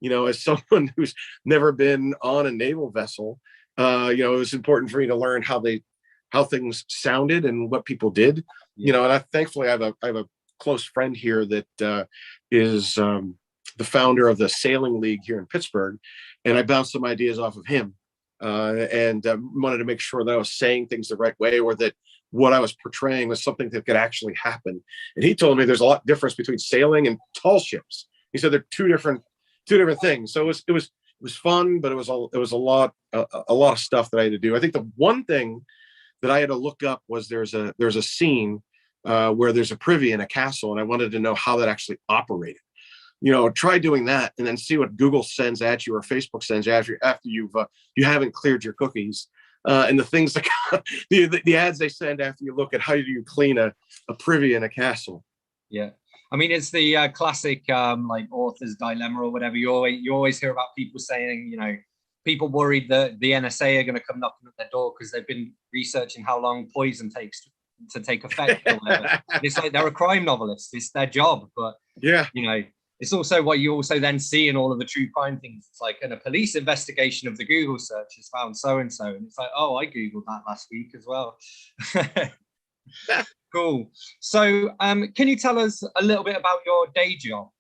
As someone who's never been on a naval vessel, it was important for me to learn how things sounded and what people did. And thankfully I have a close friend here that is the founder of the sailing league here in Pittsburgh, and I bounced some ideas off of him, and wanted to make sure that I was saying things the right way, or that what I was portraying was something that could actually happen. And he told me there's a lot of difference between sailing and tall ships. He said they're two different things. So it was fun, but it was a lot of stuff that I had to do. I think the one thing that I had to look up was there's a scene where there's a privy in a castle, and I wanted to know how that actually operated. Try doing that and then see what Google sends at you or Facebook sends at you after you haven't cleared your cookies, and the things that the ads they send after you look at how do you clean a privy in a castle. Yeah, I mean, it's the classic like author's dilemma or whatever. You always hear about people saying, people worried that the NSA are going to come knocking at their door because they've been researching how long poison takes to take effect or whatever. It's like they're a crime novelist. It's their job. But yeah, it's also what you also then see in all of the true crime things. It's like, in a police investigation of the Google search has found so-and-so. And it's like, oh, I Googled that last week as well. Cool. So can you tell us a little bit about your day job?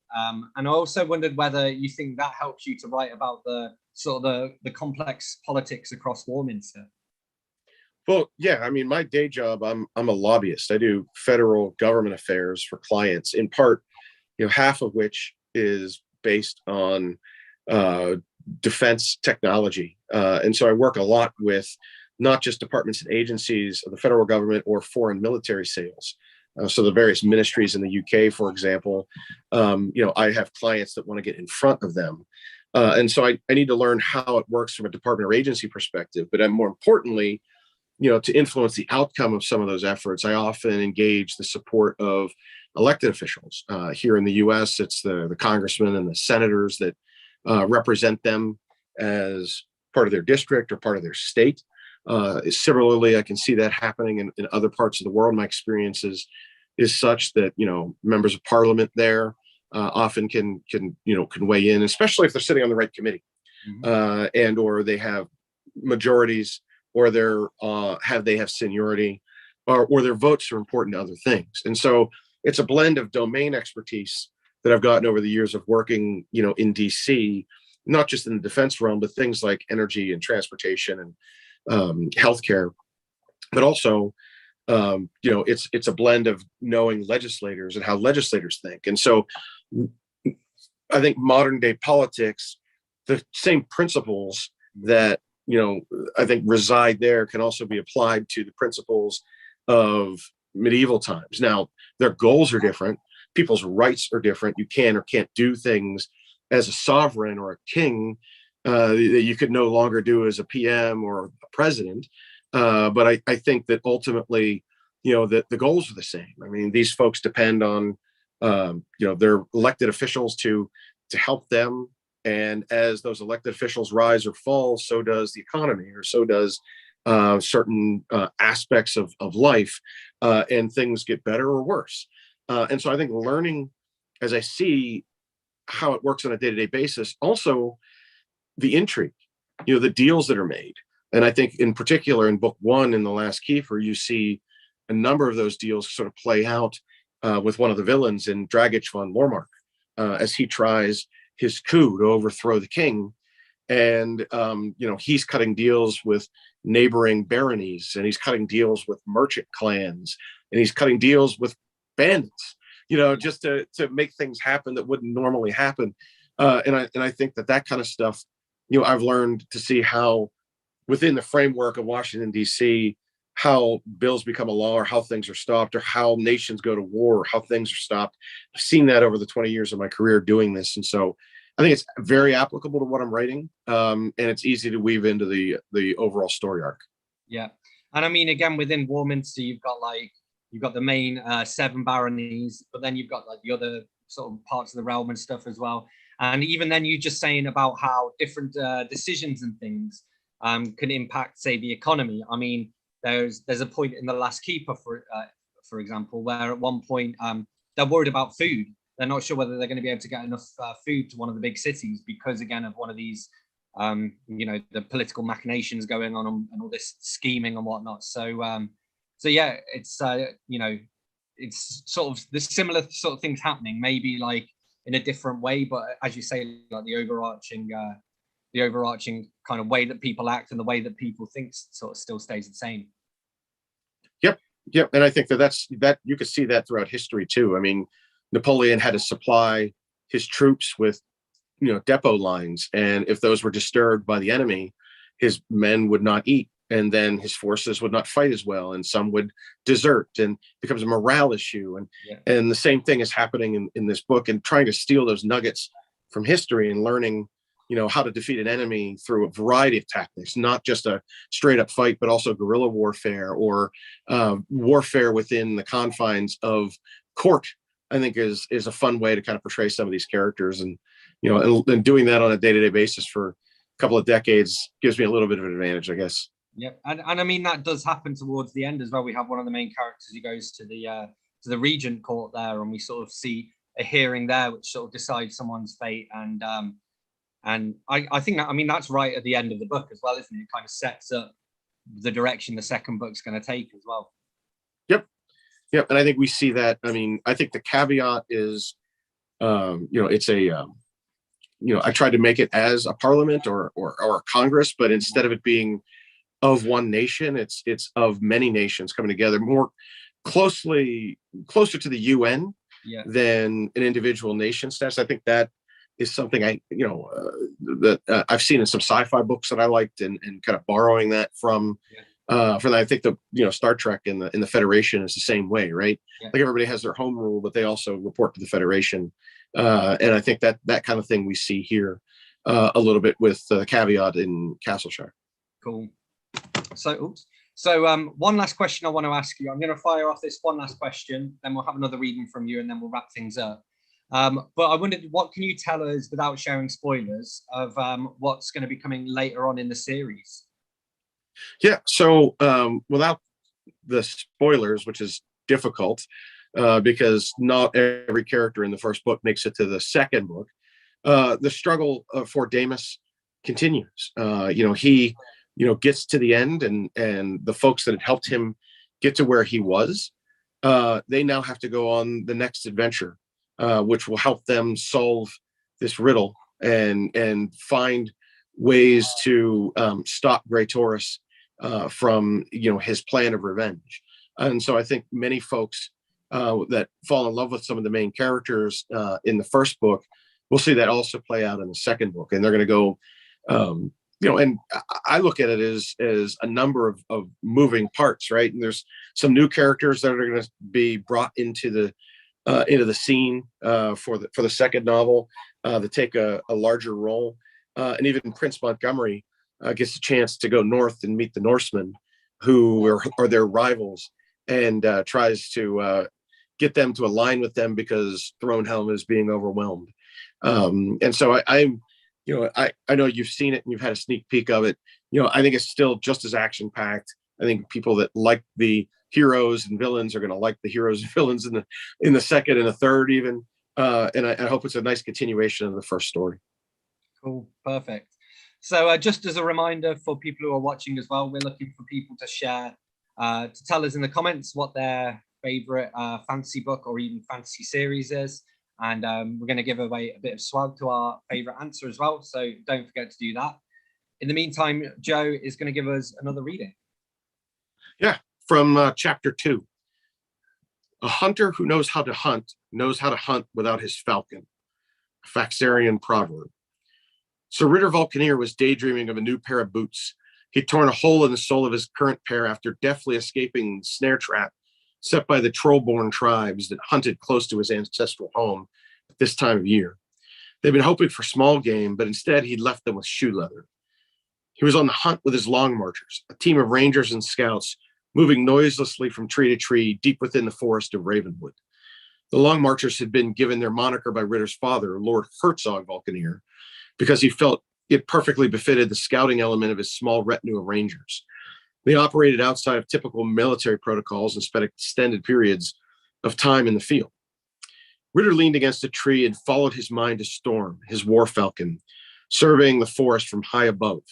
And I also wondered whether you think that helps you to write about the sort of the complex politics across Warminster. Well, yeah, I mean, my day job, I'm a lobbyist. I do federal government affairs for clients, in part, half of which is based on defense technology. And so I work a lot with not just departments and agencies of the federal government or foreign military sales. So the various ministries in the UK, for example, I have clients that want to get in front of them. And so I need to learn how it works from a department or agency perspective. But more importantly, to influence the outcome of some of those efforts, I often engage the support of elected officials. Here in the US, it's the congressmen and the senators that represent them as part of their district or part of their state. Similarly, I can see that happening in other parts of the world. My experience is such that, members of parliament there often can weigh in, especially if they're sitting on the right committee, and or they have majorities, or they have seniority, or their votes are important to other things. And so it's a blend of domain expertise that I've gotten over the years of working, in DC, not just in the defense realm, but things like energy and transportation and healthcare, but also, it's a blend of knowing legislators and how legislators think. And so I think modern day politics, the same principles that, I think reside there can also be applied to the principles of medieval times. Now, their goals are different. People's rights are different. You can or can't do things as a sovereign or a king that you could no longer do as a PM or a president. But I think that ultimately, that the goals are the same. I mean, these folks depend on, their elected officials to help them. And as those elected officials rise or fall, so does the economy, or so does certain aspects of life, and things get better or worse. And so I think learning, as I see how it works on a day-to-day basis, also the intrigue, the deals that are made. And I think in particular in book 1, in The Last Keeper, you see a number of those deals sort of play out with one of the villains in Dragich von Lormark, as he tries his coup to overthrow the king. And, he's cutting deals with neighboring baronies, and he's cutting deals with merchant clans, and he's cutting deals with bandits, just to make things happen that wouldn't normally happen. And I think that kind of stuff, I've learned to see how within the framework of Washington, D.C., how bills become a law, or how things are stopped, or how nations go to war, or how things are stopped. I've seen that over the 20 years of my career doing this. And so I think it's very applicable to what I'm writing. And it's easy to weave into the overall story arc. Yeah. And I mean, again, within Warminster, you've got the main 7 baronies, but then you've got like the other sort of parts of the realm and stuff as well. And even then, you just saying about how different decisions and things can impact, say, the economy. I mean, there's a point in The Last Keeper, for example, where at one point they're worried about food. They're not sure whether they're going to be able to get enough food to one of the big cities because, again, of one of these, the political machinations going on and all this scheming and whatnot. So yeah, it's it's sort of the similar sort of things happening, maybe like in a different way, but as you say, like the overarching kind of way that people act and the way that people think sort of still stays the same. Yep. And I think that you could see that throughout history too. I mean, Napoleon had to supply his troops with, depot lines. And if those were disturbed by the enemy, his men would not eat. And then his forces would not fight as well. And some would desert, and becomes a morale issue. And the same thing is happening in this book, and trying to steal those nuggets from history and learning, how to defeat an enemy through a variety of tactics, not just a straight up fight, but also guerrilla warfare, or warfare within the confines of court. I think is a fun way to kind of portray some of these characters, and and doing that on a day-to-day basis for a couple of decades gives me a little bit of an advantage, I guess. Yep, and I mean that does happen towards the end as well. We have one of the main characters who goes to the regent court there, and we sort of see a hearing there which sort of decides someone's fate. And I think that, I mean, that's right at the end of the book as well, isn't it? It kind of sets up the direction the second book's going to take as well. Yep, and I think we see that. I mean, I think the caveat is, it's a, I tried to make it as a parliament or a Congress, but instead of it being of one nation, it's of many nations coming together, more closer to the UN than an individual nation status. I think that is something that I've seen in some sci-fi books that I liked, and kind of borrowing that from that. I think Star Trek in the Federation is the same way, right? Like everybody has their home rule, but they also report to the Federation. And I think that kind of thing we see here a little bit with the caveat in Castleshire. Cool. So one last question I want to ask you. I'm going to fire off this one last question, then we'll have another reading from you, and then we'll wrap things up. But I wondered, what can you tell us, without sharing spoilers, of what's going to be coming later on in the series? Yeah. So without the spoilers, which is difficult because not every character in the first book makes it to the second book, the struggle for Damus continues. He gets to the end, and the folks that had helped him get to where he was, they now have to go on the next adventure, which will help them solve this riddle and find ways to stop Grey Taurus from his plan of revenge. And so I think many folks that fall in love with some of the main characters in the first book will see that also play out in the second book, and they're going to go. And I look at it as a number of moving parts, right? And there's some new characters that are going to be brought into the scene for the second novel that take a larger role, and even Prince Montgomery gets a chance to go north and meet the Norsemen, who are their rivals, and tries to get them to align with them because Thronehelm is being overwhelmed. And so I know you've seen it and you've had a sneak peek of it. I think it's still just as action packed. I think people that like the heroes and villains are going to like the heroes and villains in the second and the third even. And I hope it's a nice continuation of the first story. Cool, perfect. So just as a reminder for people who are watching as well, we're looking for people to share, to tell us in the comments what their favorite fantasy book or even fantasy series is. And we're going to give away a bit of swag to our favorite answer as well. So don't forget to do that. In the meantime, Joe is going to give us another reading. Yeah, from chapter 2. A hunter who knows how to hunt without his falcon. A Faxarian proverb. Sir Ritter Vulcaneer was daydreaming of a new pair of boots. He'd torn a hole in the sole of his current pair after deftly escaping the snare trap set by the troll-born tribes that hunted close to his ancestral home at this time of year. They'd been hoping for small game, but instead he'd left them with shoe leather. He was on the hunt with his long marchers, a team of rangers and scouts moving noiselessly from tree to tree deep within the forest of Ravenwood. The long marchers had been given their moniker by Ritter's father, Lord Herzog Vulcaneer, because he felt it perfectly befitted the scouting element of his small retinue of rangers. They operated outside of typical military protocols and spent extended periods of time in the field. Ritter leaned against a tree and followed his mind to Storm, his war falcon, surveying the forest from high above.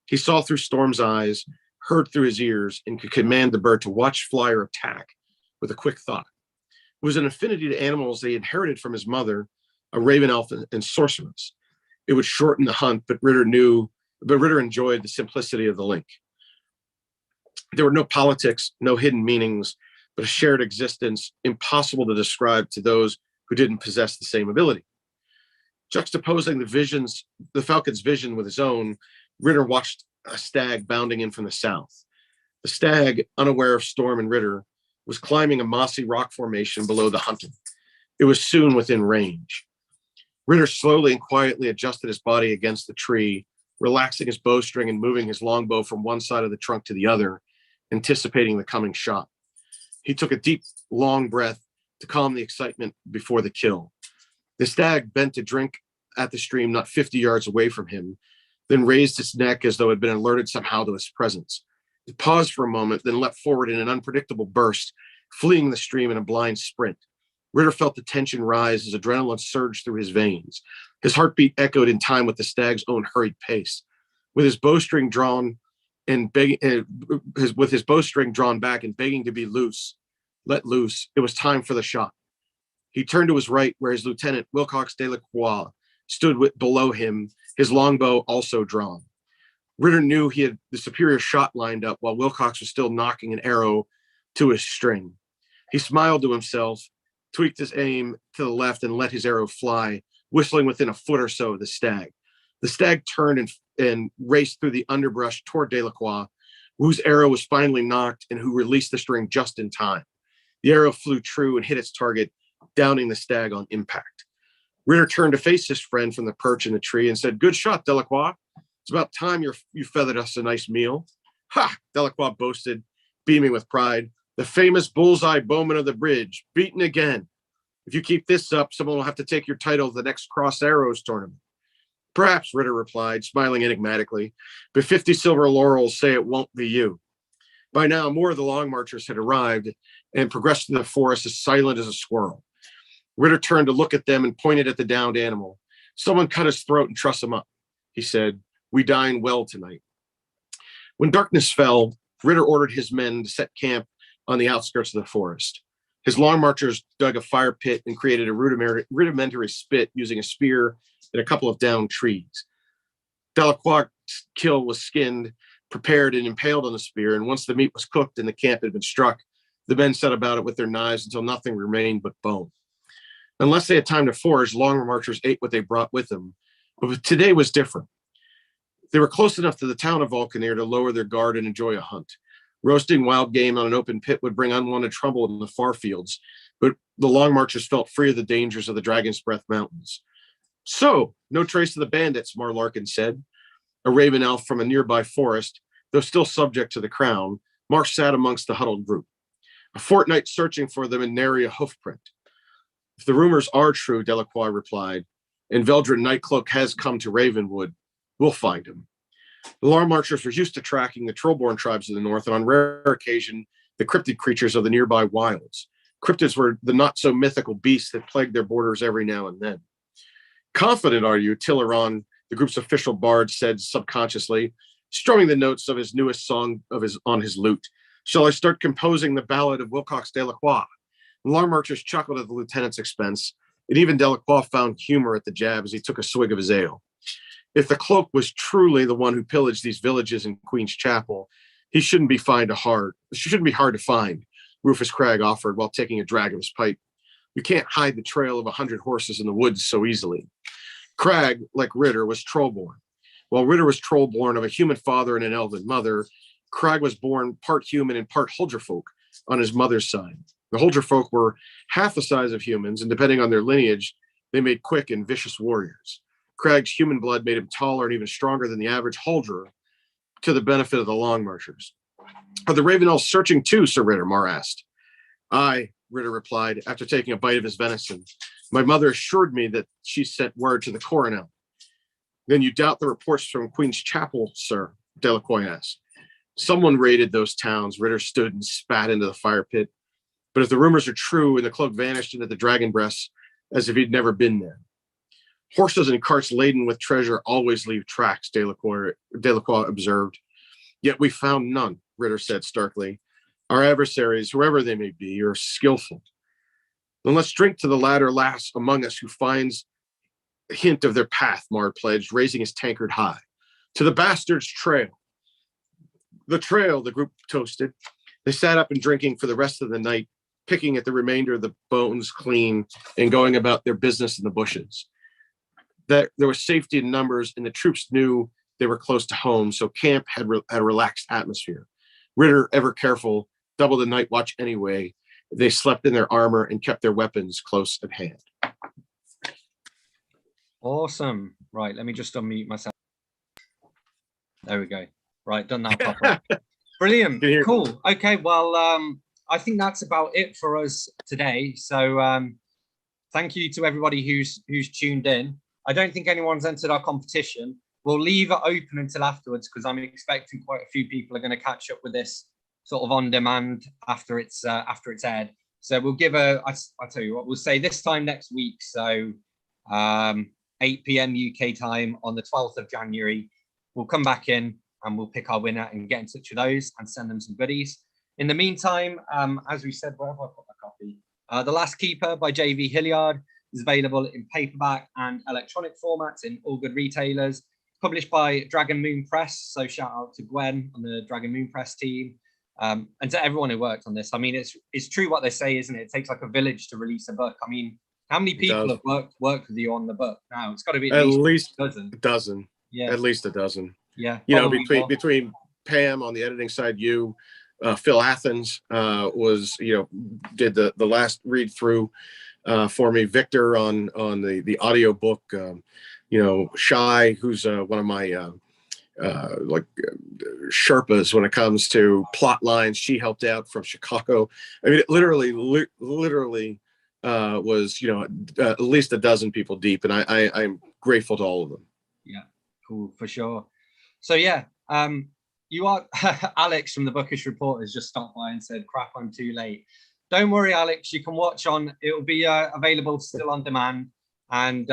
He saw through Storm's eyes, heard through his ears, and could command the bird to watch, fly, or attack with a quick thought. It was an affinity to animals they inherited from his mother, a raven elf and sorceress. It would shorten the hunt, but Ritter enjoyed the simplicity of the link. There were no politics, no hidden meanings, but a shared existence impossible to describe to those who didn't possess the same ability. Juxtaposing the falcon's vision with his own, Ritter watched a stag bounding in from the south. The stag, unaware of Storm and Ritter, was climbing a mossy rock formation below the hunter. It was soon within range. Ritter slowly and quietly adjusted his body against the tree, relaxing his bowstring and moving his longbow from one side of the trunk to the other, anticipating the coming shot. He took a deep, long breath to calm the excitement before the kill. The stag bent to drink at the stream not 50 yards away from him, then raised its neck as though it had been alerted somehow to his presence. It paused for a moment, then leapt forward in an unpredictable burst, fleeing the stream in a blind sprint. Ritter felt the tension rise as adrenaline surged through his veins. His heartbeat echoed in time with the stag's own hurried pace. With his bowstring drawn with his bowstring drawn back and begging to be let loose, it was time for the shot. He turned to his right, where his lieutenant, Wilcox de la Croix, stood below him, his longbow also drawn. Ritter knew he had the superior shot lined up while Wilcox was still knocking an arrow to his string. He smiled to himself, tweaked his aim to the left, and let his arrow fly, whistling within a foot or so of the stag. The stag turned and raced through the underbrush toward Delacroix, whose arrow was finally knocked and who released the string just in time. The arrow flew true and hit its target, downing the stag on impact. Ritter turned to face his friend from the perch in the tree and said, "Good shot, Delacroix. It's about time you feathered us a nice meal." "Ha!" Delacroix boasted, beaming with pride. "The famous bullseye bowman of the bridge, beaten again. If you keep this up, someone will have to take your title at the next Cross Arrows tournament." Perhaps, Ritter replied, smiling enigmatically, but 50 silver laurels say it won't be you. By now, more of the Long Marchers had arrived and progressed through the forest as silent as a squirrel. Ritter turned to look at them and pointed at the downed animal. Someone cut his throat and truss him up. He said, "We dine well tonight." When darkness fell, Ritter ordered his men to set camp on the outskirts of the forest. His Long Marchers dug a fire pit and created a rudimentary spit using a spear and a couple of downed trees. Delacroix's kill was skinned, prepared, and impaled on the spear, and once the meat was cooked and the camp had been struck, the men set about it with their knives until nothing remained but bone. Unless they had time to forage, Long Marchers ate what they brought with them. But today was different. They were close enough to the town of Vulcaneer to lower their guard and enjoy a hunt. Roasting wild game on an open pit would bring unwanted trouble in the far fields, but the Long Marchers felt free of the dangers of the Dragon's Breath Mountains. "So, no trace of the bandits," Mar Larkin said. A raven elf from a nearby forest, though still subject to the crown, Mar sat amongst the huddled group. "A fortnight searching for them and nary a hoofprint." "If the rumors are true," Delacroix replied, "and Veldred Nightcloak has come to Ravenwood, we'll find him." The Long Marchers were used to tracking the Trollborn tribes of the north, and on rare occasion, the cryptid creatures of the nearby wilds. Cryptids were the not-so-mythical beasts that plagued their borders every now and then. "Confident, are you?" Tilleron, the group's official bard, said subconsciously, strumming the notes of his newest song on his lute. "Shall I start composing the ballad of Wilcox Delacroix?" The Long Marchers chuckled at the lieutenant's expense, and even Delacroix found humor at the jab as he took a swig of his ale. If the cloak was truly the one who pillaged these villages in Queen's Chapel, he shouldn't be hard to find, Rufus Cragg offered while taking a drag of his pipe. "You can't hide the trail of 100 horses in the woods so easily." Cragg, like Ritter, was Trollborn. While Ritter was Trollborn of a human father and an elven mother, Cragg was born part human and part Huldrefolk on his mother's side. The Huldrefolk were half the size of humans, and depending on their lineage, they made quick and vicious warriors. Cragg's human blood made him taller and even stronger than the average Huldrer, to the benefit of the Long Marchers. "Are the Raven Elves searching too, Sir Ritter?" Mar asked. "Aye," Ritter replied, after taking a bite of his venison. "My mother assured me that she sent word to the coronel." "Then you doubt the reports from Queen's Chapel, sir?" Delacroix asked. "Someone raided those towns." Ritter stood and spat into the fire pit. "But if the rumors are true and the cloak vanished into the dragon breasts as if he'd never been there." "Horses and carts laden with treasure always leave tracks," Delacroix observed. "Yet we found none," Ritter said starkly. "Our adversaries, whoever they may be, are skillful." "Then let's drink to the latter lass among us who finds a hint of their path," Mar pledged, raising his tankard high. "To the bastard's trail." "The trail," the group toasted. They sat up and drinking for the rest of the night, picking at the remainder of the bones clean and going about their business in the bushes. That there was safety in numbers, and the troops knew they were close to home, so camp had a relaxed atmosphere. Ritter, ever careful, doubled the night watch anyway. They slept in their armor and kept their weapons close at hand. Awesome. Right, let me just unmute myself. There we go. Right, done that properly. Brilliant. Cool. Okay, well, I think that's about it for us today. So thank you to everybody who's tuned in. I don't think anyone's entered our competition. We'll leave it open until afterwards because I'm expecting quite a few people are going to catch up with this sort of on demand after it's aired. So we'll give I'll tell you what, we'll say this time next week. So 8 p.m. UK time on the 12th of January, we'll come back in and we'll pick our winner and get in touch with those and send them some goodies. In the meantime, as we said, where have I put my copy? The Last Keeper by J.V. Hilliard is available in paperback and electronic formats in all good retailers. Published by Dragon Moon Press, so shout out to Gwen on the Dragon Moon Press team, and to everyone who worked on this. I mean, it's true what they say, isn't it? It takes like a village to release a book. I mean, how many people have worked with you on the book now? It's got to be at least a dozen. Yeah, at least a dozen. Yeah, you know, between Pam on the editing side, you, Phil Athens was, did the last read through for me. Victor on the audio book. Shai, who's one of my Sherpas when it comes to plot lines. She helped out from Chicago. I mean, it literally was, at least a dozen people deep, and I'm grateful to all of them. Yeah, cool, for sure. So yeah, you are Alex from the Bookish Report has just stopped by and said, "Crap, I'm too late." Don't worry, Alex. You can watch on. It'll be available still on demand. And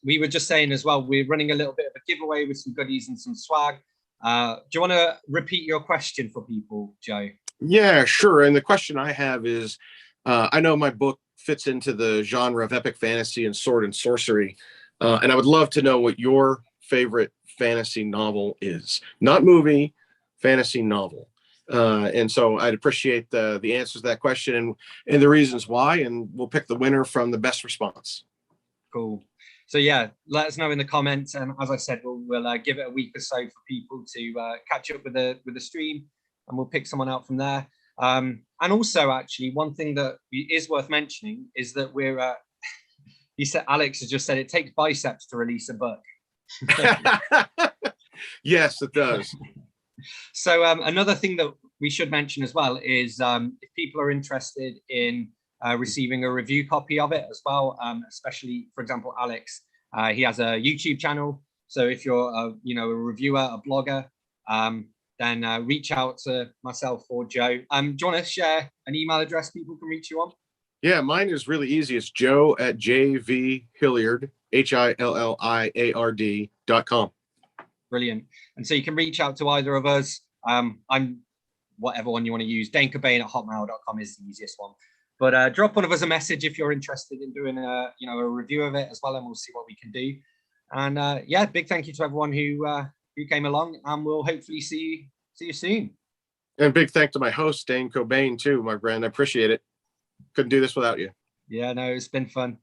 we were just saying as well, we're running a little bit of a giveaway with some goodies and some swag. Do you want to repeat your question for people, Joe? Yeah, sure. And the question I have is, I know my book fits into the genre of epic fantasy and sword and sorcery, and I would love to know what your favorite fantasy novel is. Not movie, fantasy novel. And so I'd appreciate the answers to that question and the reasons why, and we'll pick the winner from the best response. Cool. So yeah, let us know in the comments, and as I said, we'll give it a week or so for people to catch up with the stream, and we'll pick someone out from there. And also, actually, one thing that is worth mentioning is that we're. He said, Alex has just said it takes biceps to release a book. Yes, it does. So another thing that we should mention as well is if people are interested in receiving a review copy of it as well, especially, for example, Alex, he has a YouTube channel. So if you're a reviewer, a blogger, then reach out to myself or Joe. Do you want to share an email address people can reach you on? Yeah, mine is really easy. It's joe@jvhilliard, HILLIARD.com. Brilliant. And so you can reach out to either of us. I'm whatever one you want to use. danecobain@hotmail.com is the easiest one. But drop one of us a message if you're interested in doing a review of it as well, and we'll see what we can do. And yeah, big thank you to everyone who came along, and we'll hopefully see you soon. And big thank to my host, Dane Cobain, too, my friend. I appreciate it. Couldn't do this without you. Yeah, no, it's been fun.